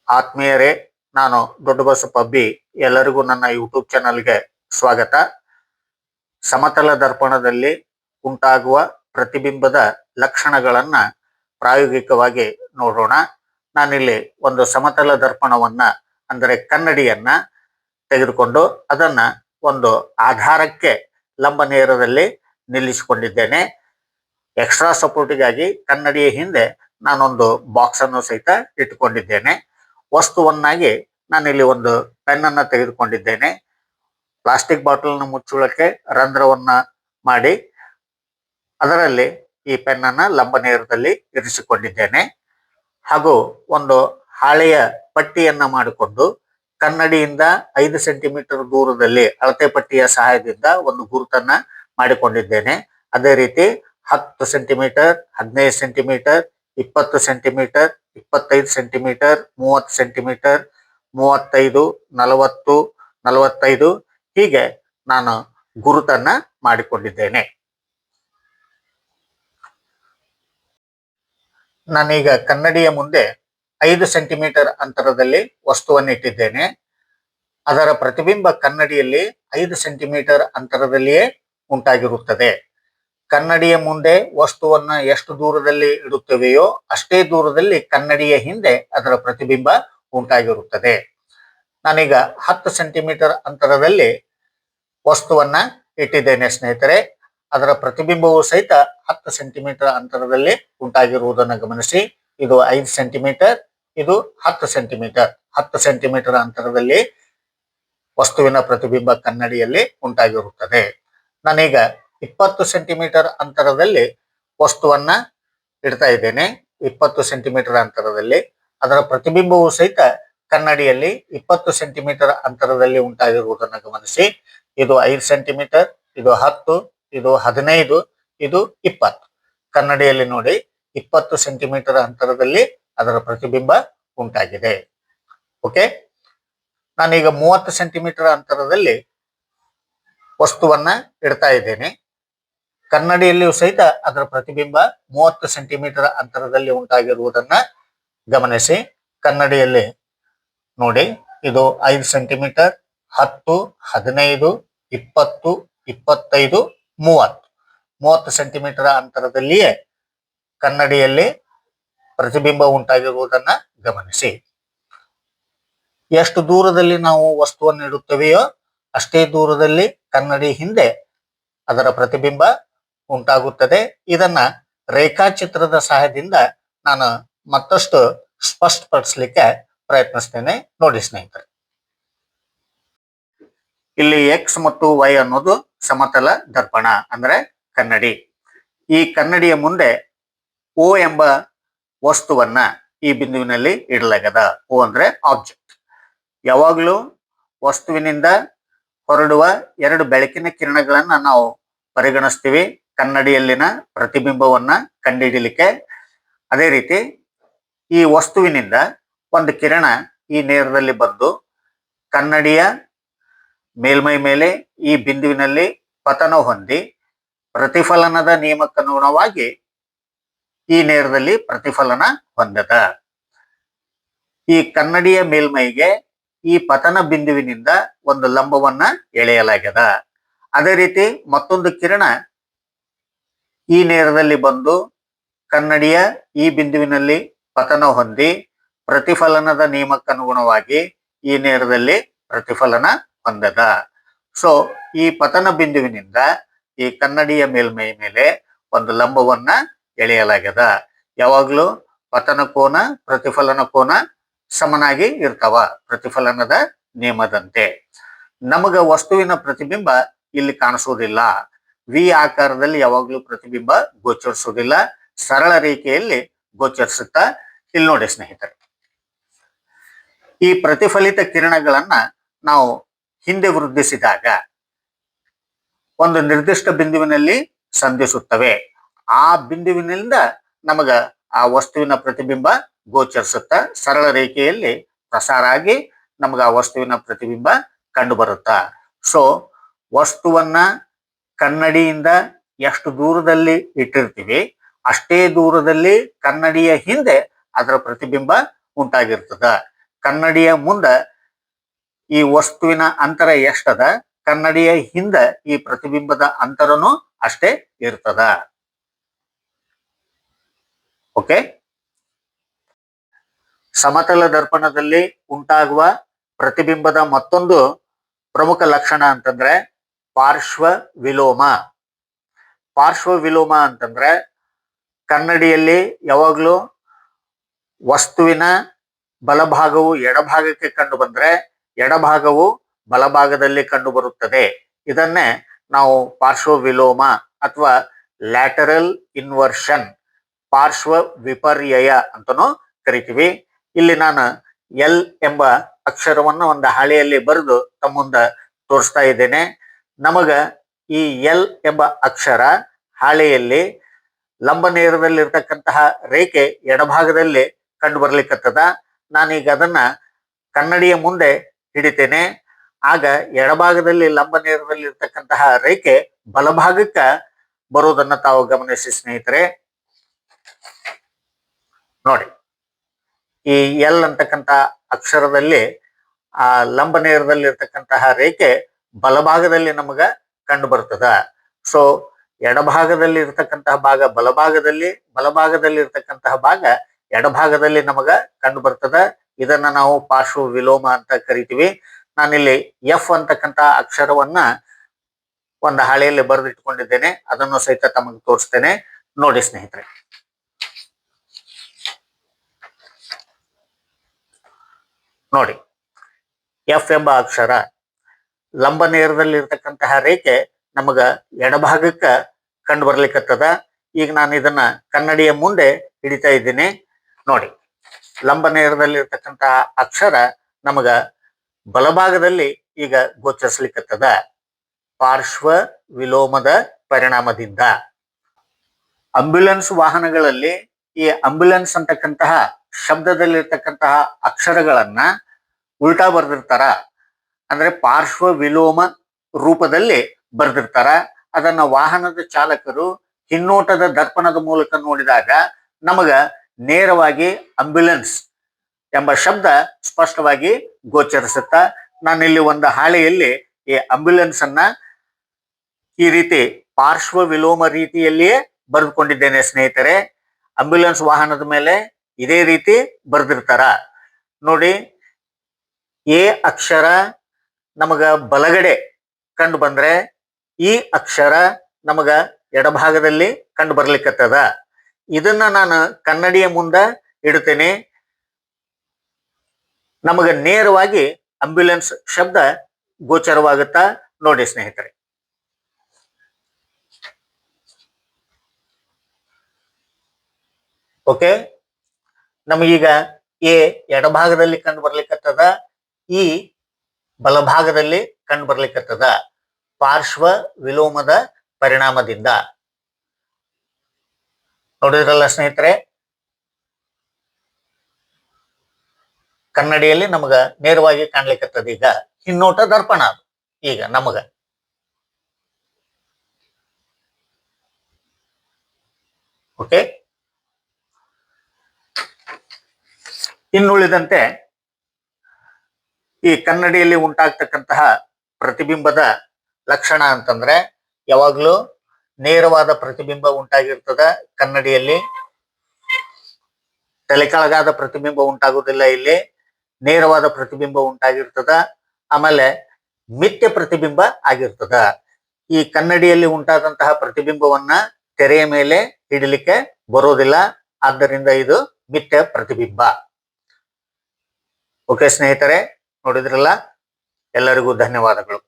ಆತ್ಮೀಯರೇ, ನಾನು ದೊಡ್ಡ ಬಸಪ್ಪ ಬಿ. ಎಲ್ಲರಿಗೂ ನನ್ನ ಯೂಟ್ಯೂಬ್ ಚಾನಲ್ಗೆ ಸ್ವಾಗತ. ಸಮತಲ ದರ್ಪಣದಲ್ಲಿ ಉಂಟಾಗುವ ಪ್ರತಿಬಿಂಬದ ಲಕ್ಷಣಗಳನ್ನ ಪ್ರಾಯೋಗಿಕವಾಗಿ ನೋಡೋಣ. ನಾನಿಲ್ಲಿ ಒಂದು ಸಮತಲ ದರ್ಪಣವನ್ನ ಅಂದರೆ ಕನ್ನಡಿಯನ್ನ ತೆಗೆದುಕೊಂಡು ಅದನ್ನ ಒಂದು ಆಧಾರಕ್ಕೆ ಲಂಬ ನೇರದಲ್ಲಿ ನಿಲ್ಲಿಸಿಕೊಂಡಿದ್ದೇನೆ. ಎಕ್ಸ್ಟ್ರಾ ಸಪೋರ್ಟಿಗಾಗಿ ಕನ್ನಡಿಯ ಹಿಂದೆ ನಾನೊಂದು ಬಾಕ್ಸ್ ಅನ್ನು ಸಹಿತ ಇಟ್ಟುಕೊಂಡಿದ್ದೇನೆ. ವಸ್ತುವನ್ನಾಗಿ ನಾನಿಲ್ಲಿ ಒಂದು ಪೆನ್ ಅನ್ನ ತೆಗೆದುಕೊಂಡಿದ್ದೇನೆ. ಪ್ಲಾಸ್ಟಿಕ್ ಬಾಟಲ್ನ ಮುಚ್ಚುಳಕ್ಕೆ ರಂಧ್ರವನ್ನ ಮಾಡಿ ಅದರಲ್ಲಿ ಈ ಪೆನ್ ಅನ್ನ ಲಂಬ ನೇರದಲ್ಲಿ ಇರಿಸಿಕೊಂಡಿದ್ದೇನೆ. ಹಾಗೂ ಒಂದು ಹಾಳೆಯ ಪಟ್ಟಿಯನ್ನ ಮಾಡಿಕೊಂಡು ಕನ್ನಡಿಯಿಂದ 5 ಸೆಂಟಿಮೀಟರ್ ದೂರದಲ್ಲಿ ಅಳತೆ ಪಟ್ಟಿಯ ಸಹಾಯದಿಂದ ಒಂದು ಗುರುತನ್ನ ಮಾಡಿಕೊಂಡಿದ್ದೇನೆ. ಅದೇ ರೀತಿ 10 centimetre, 15 centimetre, 20 centimetre, 25 centimetre, 30 centimetre, 35, 40, 45 ಹೀಗೆ ನಾನು ಗುರುತನ್ನ ಮಾಡಿಕೊಂಡಿದ್ದೇನೆ. ನಾನೀಗ ಕನ್ನಡಿಯ ಮುಂದೆ 5 ಸೆಂಟಿಮೀಟರ್ ಅಂತರದಲ್ಲಿ ವಸ್ತುವನ್ನು ಇಟ್ಟಿದ್ದೇನೆ. ಅದರ ಪ್ರತಿಬಿಂಬ ಕನ್ನಡಿಯಲ್ಲಿ 5 ಸೆಂಟಿಮೀಟರ್ ಅಂತರದಲ್ಲಿಯೇ ಉಂಟಾಗಿರುತ್ತದೆ. ಕನ್ನಡಿಯ ಮುಂದೆ ವಸ್ತುವನ್ನ ಎಷ್ಟು ದೂರದಲ್ಲಿ ಇಡುತ್ತವೆಯೋ ಅಷ್ಟೇ ದೂರದಲ್ಲಿ ಕನ್ನಡಿಯ ಹಿಂದೆ ಅದರ ಪ್ರತಿಬಿಂಬ ಉಂಟಾಗಿರುತ್ತದೆ. ನಾನೀಗ 10 ಸೆಂಟಿಮೀಟರ್ ಅಂತರದಲ್ಲಿ ವಸ್ತುವನ್ನ ಇಟ್ಟಿದ್ದೇನೆ ಸ್ನೇಹಿತರೆ. ಅದರ ಪ್ರತಿಬಿಂಬವು ಸಹಿತ 10 ಸೆಂಟಿಮೀಟರ್ ಅಂತರದಲ್ಲಿ ಉಂಟಾಗಿರುವುದನ್ನು ಗಮನಿಸಿ. ಇದು 5 ಸೆಂಟಿಮೀಟರ್, ಇದು 10 ಸೆಂಟಿಮೀಟರ್. 10 ಸೆಂಟಿಮೀಟರ್ ಅಂತರದಲ್ಲಿ ವಸ್ತುವಿನ ಪ್ರತಿಬಿಂಬ ಕನ್ನಡಿಯಲ್ಲಿ ಉಂಟಾಗಿರುತ್ತದೆ. ನಾನೀಗ 20 ಸೆಂಟಿಮೀಟರ್ ಅಂತರದಲ್ಲಿ ವಸ್ತುವನ್ನ ಇಡ್ತಾ ಇದ್ದೇನೆ. 20 ಸೆಂಟಿಮೀಟರ್ ಅಂತರದಲ್ಲಿ ಅದರ ಪ್ರತಿಬಿಂಬವು ಸಹಿತ ಕನ್ನಡಿಯಲ್ಲಿ 20 ಸೆಂಟಿಮೀಟರ್ ಅಂತರದಲ್ಲಿ ಉಂಟಾಗಿರುವುದನ್ನು ಗಮನಿಸಿ. ಇದು 5 ಸೆಂಟಿಮೀಟರ್, ಇದು 10, ಇದು 15, ಇದು 20. ಕನ್ನಡಿಯಲ್ಲಿ ನೋಡಿ 20 ಸೆಂಟಿಮೀಟರ್ ಅಂತರದಲ್ಲಿ ಅದರ ಪ್ರತಿಬಿಂಬ ಉಂಟಾಗಿದೆ. ಓಕೆ, ನಾನೀಗ 30 ಸೆಂಟಿಮೀಟರ್ ಅಂತರದಲ್ಲಿ ವಸ್ತುವನ್ನ ಇಡ್ತಾ ಇದ್ದೇನೆ. ಕನ್ನಡಿಯಲ್ಲಿಯೂ ಸಹಿತ ಅದರ ಪ್ರತಿಬಿಂಬ 30 ಸೆಂಟಿಮೀಟರ್ ಅಂತರದಲ್ಲಿ ಉಂಟಾಗಿರುವುದನ್ನ ಗಮನಿಸಿ. ಕನ್ನಡಿಯಲ್ಲಿ ನೋಡಿ ಇದು 5 ಸೆಂಟಿಮೀಟರ್, 10, 15, 20, 25, 30. 30 ಸೆಂಟಿಮೀಟರ್ ಅಂತರದಲ್ಲಿಯೇ ಕನ್ನಡಿಯಲ್ಲಿ ಪ್ರತಿಬಿಂಬ ಉಂಟಾಗಿರುವುದನ್ನ ಗಮನಿಸಿ. ಎಷ್ಟು ದೂರದಲ್ಲಿ ನಾವು ವಸ್ತುವನ್ನು ಇಡುತ್ತವೆಯೋ ಅಷ್ಟೇ ದೂರದಲ್ಲಿ ಕನ್ನಡಿ ಹಿಂದೆ ಅದರ ಪ್ರತಿಬಿಂಬ ಉಂಟಾಗುತ್ತದೆ. ಇದನ್ನ ರೇಖಾಚಿತ್ರದ ಸಹಾಯದಿಂದ ನಾನು ಮತ್ತಷ್ಟು ಸ್ಪಷ್ಟಪಡಿಸಲಿಕ್ಕೆ ಪ್ರಯತ್ನಿಸ್ತೇನೆ. ನೋಡಿ ಸ್ನೇಹಿತರೆ, ಇಲ್ಲಿ ಎಕ್ಸ್ ಮತ್ತು ವೈ ಅನ್ನೋದು ಸಮತಲ ದರ್ಪಣ ಅಂದ್ರೆ ಕನ್ನಡಿ. ಈ ಕನ್ನಡಿಯ ಮುಂದೆ ಓ ಎಂಬ ವಸ್ತುವನ್ನ ಈ ಬಿಂದುವಿನಲ್ಲಿ ಇಡಲಾಗದ. ಓ ಅಂದ್ರೆ ಆಬ್ಜೆಕ್ಟ್. ಯಾವಾಗಲೂ ವಸ್ತುವಿನಿಂದ ಹೊರಡುವ 2 ಬೆಳಕಿನ ಕಿರಣಗಳನ್ನ ನಾವು ಪರಿಗಣಿಸ್ತೀವಿ ಕನ್ನಡಿಯಲ್ಲಿನ ಪ್ರತಿಬಿಂಬವನ್ನ ಕಂಡುಹಿಡಿಯಲಿಕ್ಕೆ. ಅದೇ ರೀತಿ ಈ ವಸ್ತುವಿನಿಂದ ಒಂದು ಕಿರಣ ಈ ನೇರದಲ್ಲಿ ಬಂದು ಕನ್ನಡಿಯ ಮೇಲ್ಮೈ ಮೇಲೆ ಈ ಬಿಂದುವಿನಲ್ಲಿ ಪತನ ಹೊಂದಿ ಪ್ರತಿಫಲನದ ನಿಯಮಕ್ಕನುಗುಣವಾಗಿ ಈ ನೇರದಲ್ಲಿ ಪ್ರತಿಫಲನ ಹೊಂದದ. ಈ ಕನ್ನಡಿಯ ಮೇಲ್ಮೈಗೆ ಈ ಪತನ ಬಿಂದುವಿನಿಂದ ಒಂದು ಲಂಬವನ್ನ ಎಳೆಯಲಾಗ್ಯದ. ಅದೇ ರೀತಿ ಮತ್ತೊಂದು ಕಿರಣ ಈ ನೇರದಲ್ಲಿ ಬಂದು ಕನ್ನಡಿಯ ಈ ಬಿಂದುವಿನಲ್ಲಿ ಪತನ ಹೊಂದಿ ಪ್ರತಿಫಲನದ ನಿಯಮಕ್ಕನುಗುಣವಾಗಿ ಈ ನೇರದಲ್ಲಿ ಪ್ರತಿಫಲನ ಹೊಂದದ. ಸೊ ಈ ಪತನ ಬಿಂದುವಿನಿಂದ ಈ ಕನ್ನಡಿಯ ಮೇಲ್ಮೈ ಮೇಲೆ ಒಂದು ಲಂಬವನ್ನ ಎಳೆಯಲಾಗ್ಯದ. ಯಾವಾಗಲೂ ಪತನ ಕೋನ ಪ್ರತಿಫಲನ ಕೋನ ಸಮನಾಗಿ ಇರ್ತಾವ ಪ್ರತಿಫಲನದ ನಿಯಮದಂತೆ. ನಮಗ ವಸ್ತುವಿನ ಪ್ರತಿಬಿಂಬ ಇಲ್ಲಿ ಕಾಣಿಸುವುದಿಲ್ಲ. ವಿ ಆಕಾರದಲ್ಲಿ ಯಾವಾಗಲೂ ಪ್ರತಿಬಿಂಬ ಗೋಚರಿಸುವುದಿಲ್ಲ, ಸರಳ ರೇಖೆಯಲ್ಲಿ ಗೋಚರಿಸುತ್ತಾ. ಇಲ್ಲಿ ನೋಡಿ ಸ್ನೇಹಿತರೆ, ಈ ಪ್ರತಿಫಲಿತ ಕಿರಣಗಳನ್ನ ನಾವು ಹಿಂದೆ ವೃದ್ಧಿಸಿದಾಗ ಒಂದು ನಿರ್ದಿಷ್ಟ ಬಿಂದುವಿನಲ್ಲಿ ಸಂಧಿಸುತ್ತವೆ. ಆ ಬಿಂದುವಿನಿಂದ ನಮಗ ಆ ವಸ್ತುವಿನ ಪ್ರತಿಬಿಂಬ ಗೋಚರಿಸುತ್ತಾ ಸರಳ ರೇಖೆಯಲ್ಲಿ ಪ್ರಸಾರ ಆಗಿ ನಮಗ ಆ ವಸ್ತುವಿನ ಪ್ರತಿಬಿಂಬ ಕಂಡು ಬರುತ್ತಾ. ಸೊ ವಸ್ತುವನ್ನ ಕನ್ನಡಿಯಿಂದ ಎಷ್ಟು ದೂರದಲ್ಲಿ ಇಟ್ಟಿರ್ತೀವಿ ಅಷ್ಟೇ ದೂರದಲ್ಲಿ ಕನ್ನಡಿಯ ಹಿಂದೆ ಅದರ ಪ್ರತಿಬಿಂಬ ಉಂಟಾಗಿರ್ತದ. ಕನ್ನಡಿಯ ಮುಂದ ಈ ವಸ್ತುವಿನ ಅಂತರ ಎಷ್ಟದ, ಕನ್ನಡಿಯ ಹಿಂದ ಈ ಪ್ರತಿಬಿಂಬದ ಅಂತರನು ಅಷ್ಟೇ ಇರ್ತದ. ಓಕೆ. ಸಮತಲ ದರ್ಪಣದಲ್ಲಿ ಉಂಟಾಗುವ ಪ್ರತಿಬಿಂಬದ ಮತ್ತೊಂದು ಪ್ರಮುಖ ಲಕ್ಷಣ ಅಂತಂದ್ರೆ ಪಾರ್ಶ್ವ ವಿಲೋಮ. ಪಾರ್ಶ್ವ ವಿಲೋಮ ಅಂತಂದ್ರೆ ಕನ್ನಡಿಯಲ್ಲಿ ಯಾವಾಗ್ಲೂ ವಸ್ತುವಿನ ಬಲಭಾಗವು ಎಡಭಾಗಕ್ಕೆ ಕಂಡು ಬಂದ್ರೆ ಎಡಭಾಗವು ಬಲಭಾಗದಲ್ಲಿ ಕಂಡು ಬರುತ್ತದೆ. ಇದನ್ನೇ ನಾವು ಪಾರ್ಶ್ವ ವಿಲೋಮ ಅಥವಾ ಲ್ಯಾಟರಲ್ ಇನ್ವರ್ಷನ್, ಪಾರ್ಶ್ವ ವಿಪರ್ಯಯ ಅಂತನೂ ಕರಿತೀವಿ. ಇಲ್ಲಿ ನಾನು ಎಲ್ ಎಂಬ ಅಕ್ಷರವನ್ನು ಒಂದು ಹಾಳೆಯಲ್ಲಿ ಬರೆದು ತಮ್ಮ ಮುಂದೆ ತೋರಿಸ್ತಾ ಇದ್ದೇನೆ. ನಮಗ ಈ ಎಲ್ ಎಂಬ ಅಕ್ಷರ ಹಾಳೆಯಲ್ಲಿ ಲಂಬ ನೇರದಲ್ಲಿರ್ತಕ್ಕಂತಹ ರೇಖೆ ಎಡಭಾಗದಲ್ಲಿ ಕಂಡು ಬರ್ಲಿಕ್ಕತ್ತದ. ನಾನೀಗ ಅದನ್ನ ಕನ್ನಡಿಯ ಮುಂದೆ ಹಿಡಿತೇನೆ. ಆಗ ಎಡಭಾಗದಲ್ಲಿ ಲಂಬ ನೇರದಲ್ಲಿ ಇರ್ತಕ್ಕಂತಹ ರೇಖೆ ಬಲಭಾಗಕ್ಕ ಬರೋದನ್ನ ತಾವು ಗಮನಿಸಿ ಸ್ನೇಹಿತರೆ. ನೋಡಿ, ಈ ಎಲ್ ಅಂತಕ್ಕಂಥ ಅಕ್ಷರದಲ್ಲಿ ಆ ಲಂಬ ನೇರದಲ್ಲಿ ಇರ್ತಕ್ಕಂತಹ ರೇಖೆ ಬಲಭಾಗದಲ್ಲಿ ನಮಗ ಕಂಡು ಬರ್ತದ. ಸೊ ಎಡಭಾಗದಲ್ಲಿ ಇರ್ತಕ್ಕಂತಹ ಭಾಗ ಬಲಭಾಗದಲ್ಲಿ, ಬಲಭಾಗದಲ್ಲಿ ಇರ್ತಕ್ಕಂತಹ ಭಾಗ ಎಡಭಾಗದಲ್ಲಿ ನಮಗ ಕಂಡು ಬರ್ತದ. ಇದನ್ನ ನಾವು ಪಾರ್ಶ್ವ ವಿಲೋಮ ಅಂತ ಕರಿತೀವಿ. ನಾನಿಲ್ಲಿ ಎಫ್ ಅಂತಕ್ಕಂತ ಅಕ್ಷರವನ್ನ ಒಂದು ಹಾಳೆಯಲ್ಲಿ ಬರೆದಿಟ್ಕೊಂಡಿದ್ದೇನೆ. ಅದನ್ನು ಸಹಿತ ತಮಗೆ ತೋರಿಸ್ತೇನೆ. ನೋಡಿ ಸ್ನೇಹಿತರೆ, ನೋಡಿ, ಎಫ್ ಎಂಬ ಅಕ್ಷರ ಲಂಬ ನೇರದಲ್ಲಿ ಇರ್ತಕ್ಕಂತಹ ರೇಖೆ ನಮಗ ಎಡಭಾಗಕ್ಕ ಕಂಡು ಬರ್ಲಿಕ್ಕತ್ತದ. ಈಗ ನಾನು ಇದನ್ನ ಕನ್ನಡಿಯ ಮುಂದೆ ಹಿಡಿತಾ ಇದ್ದೀನಿ. ನೋಡಿ, ಲಂಬ ನೇರದಲ್ಲಿ ಇರ್ತಕ್ಕಂತಹ ಅಕ್ಷರ ನಮಗ ಬಲಭಾಗದಲ್ಲಿ ಈಗ ಗೋಚರಿಸ್ಲಿಕ್ಕತ್ತದ ಪಾರ್ಶ್ವ ವಿಲೋಮದ ಪರಿಣಾಮದಿಂದ. ಆಂಬ್ಯುಲೆನ್ಸ್ ವಾಹನಗಳಲ್ಲಿ ಈ ಆಂಬ್ಯುಲೆನ್ಸ್ ಅಂತಕ್ಕಂತಹ ಶಬ್ದದಲ್ಲಿರ್ತಕ್ಕಂತಹ ಅಕ್ಷರಗಳನ್ನ ಉಲ್ಟಾ ಬರ್ದಿರ್ತಾರ, ಅಂದ್ರೆ ಪಾರ್ಶ್ವ ವಿಲೋಮ ರೂಪದಲ್ಲಿ ಬರ್ದಿರ್ತಾರ. ಅದನ್ನ ವಾಹನದ ಚಾಲಕರು ಹಿನ್ನೋಟದ ದರ್ಪಣದ ಮೂಲಕ ನೋಡಿದಾಗ ನಮಗ ನೇರವಾಗಿ ಆಂಬ್ಯುಲೆನ್ಸ್ ಎಂಬ ಶಬ್ದ ಸ್ಪಷ್ಟವಾಗಿ ಗೋಚರಿಸುತ್ತ. ನಾನಿಲ್ಲಿ ಒಂದು ಹಾಳೆಯಲ್ಲಿ ಈ ಆಂಬ್ಯುಲೆನ್ಸ್ ಅನ್ನ ಈ ರೀತಿ ಪಾರ್ಶ್ವ ವಿಲೋಮ ರೀತಿಯಲ್ಲಿಯೇ ಬರೆದುಕೊಂಡಿದ್ದೇನೆ ಸ್ನೇಹಿತರೆ. ಆಂಬ್ಯುಲೆನ್ಸ್ ವಾಹನದ ಮೇಲೆ ಇದೇ ರೀತಿ ಬರೆದಿರ್ತಾರ. ನೋಡಿ, ಎ ಅಕ್ಷರ ನಮಗ ಬಲಗಡೆ ಕಂಡು ಬಂದ್ರೆ ಈ ಅಕ್ಷರ ನಮಗ ಎಡಭಾಗದಲ್ಲಿ ಕಂಡು ಬರ್ಲಿಕ್ಕತ್ತದ. ಇದನ್ನ ನಾನು ಕನ್ನಡಿಯ ಮುಂದೆ ಇಡ್ತೇನೆ. ನಮಗ ನೇರವಾಗಿ ಆಂಬ್ಯುಲೆನ್ಸ್ ಶಬ್ದ ಗೋಚರವಾಗುತ್ತಾ. ನೋಡಿ ಸ್ನೇಹಿತರೆ, ಓಕೆ. ನಮಗೀಗ ಎ ಎಡಭಾಗದಲ್ಲಿ ಕಂಡು ಬರ್ಲಿಕ್ಕತ್ತದ, ಈ ಬಲಭಾಗದಲ್ಲಿ ಕಂಡು ಬರ್ಲಿಕ್ಕತ್ತದ ಪಾರ್ಶ್ವ ವಿಲೋಮದ ಪರಿಣಾಮದಿಂದ. ನೋಡಿದ್ರಲ್ಲ ಸ್ನೇಹಿತರೆ, ಕನ್ನಡಿಯಲ್ಲಿ ನಮಗ ನೇರವಾಗಿ ಕಾಣ್ಲಿಕ್ಕತ್ತದ. ಈಗ ಹಿನ್ನೋಟ ದರ್ಪಣ ಅದು ಈಗ ನಮಗ. ಓಕೆ. ಇನ್ನುಳಿದಂತೆ ಈ ಕನ್ನಡಿಯಲ್ಲಿ ಉಂಟಾಗ್ತಕ್ಕಂತಹ ಪ್ರತಿಬಿಂಬದ ಲಕ್ಷಣ ಅಂತಂದ್ರೆ ಯಾವಾಗ್ಲೂ ನೇರವಾದ ಪ್ರತಿಬಿಂಬ ಉಂಟಾಗಿರ್ತದ ಕನ್ನಡಿಯಲ್ಲಿ. ತಲೆ ಕೆಳಗಾದ ಪ್ರತಿಬಿಂಬ ಉಂಟಾಗುವುದಿಲ್ಲ. ಇಲ್ಲಿ ನೇರವಾದ ಪ್ರತಿಬಿಂಬ ಉಂಟಾಗಿರ್ತದ. ಆಮೇಲೆ ಮಿಥ್ಯ ಪ್ರತಿಬಿಂಬ ಆಗಿರ್ತದ. ಈ ಕನ್ನಡಿಯಲ್ಲಿ ಉಂಟಾದಂತಹ ಪ್ರತಿಬಿಂಬವನ್ನ ತೆರೆಯ ಮೇಲೆ ಹಿಡಿಲಿಕ್ಕೆ ಬರೋದಿಲ್ಲ. ಆದ್ದರಿಂದ ಇದು ಮಿಥ್ಯ ಪ್ರತಿಬಿಂಬ. ಓಕೆ ಸ್ನೇಹಿತರೆ, ನೋಡಿದ್ರಲ್ಲ. ಎಲ್ಲರಿಗೂ ಧನ್ಯವಾದಗಳು.